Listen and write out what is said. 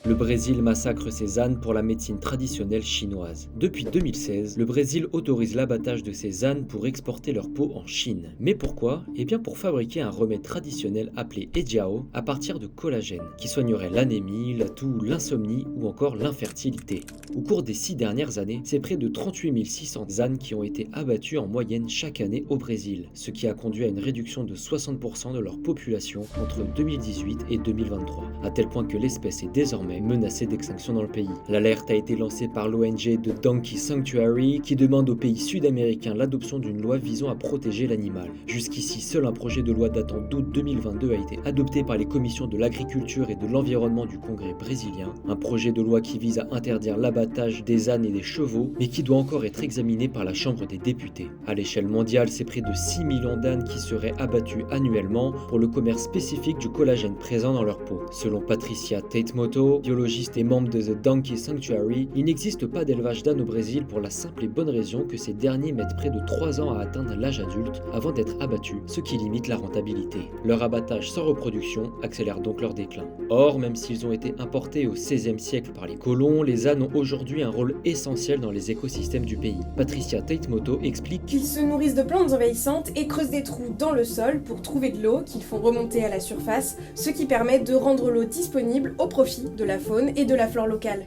Le Brésil massacre ses ânes pour la médecine traditionnelle chinoise. Depuis 2016, le Brésil autorise l'abattage de ces ânes pour exporter leur peau en Chine. Mais pourquoi? Eh bien pour fabriquer un remède traditionnel appelé Ejiao à partir de collagène, qui soignerait l'anémie, la toux, l'insomnie ou encore l'infertilité. Au cours des 6 dernières années, c'est près de 38 600 ânes qui ont été abattus en moyenne chaque année au Brésil, ce qui a conduit à une réduction de 60% de leur population entre 2018 et 2023, à tel point que l'espèce est désormais menacée d'extinction dans le pays. L'alerte a été lancée par l'ONG The Donkey Sanctuary qui demande aux pays sud-américains l'adoption d'une loi visant à protéger l'animal. Jusqu'ici, seul un projet de loi datant d'août 2022 a été adopté par les commissions de l'agriculture et de l'environnement du Congrès brésilien, un projet de loi qui vise à interdire l'abattage des ânes et des chevaux, mais qui doit encore être examiné par la Chambre des députés. À l'échelle mondiale, c'est près de 6 millions d'ânes qui seraient abattus annuellement pour le commerce spécifique du collagène présent dans leur peau. Selon Patricia Tatemoto, biologiste et membre de The Donkey Sanctuary, il n'existe pas d'élevage d'ânes au Brésil pour la simple et bonne raison que ces derniers mettent près de 3 ans à atteindre l'âge adulte avant d'être abattus, ce qui limite la rentabilité. Leur abattage sans reproduction accélère donc leur déclin. Or, même s'ils ont été importés au XVIe siècle par les colons, les ânes ont aujourd'hui un rôle essentiel dans les écosystèmes du pays. Patricia Tatemoto explique qu'ils se nourrissent de plantes envahissantes et creusent des trous dans le sol pour trouver de l'eau qu'ils font remonter à la surface, ce qui permet de rendre l'eau disponible au profit de la faune et de la flore locale.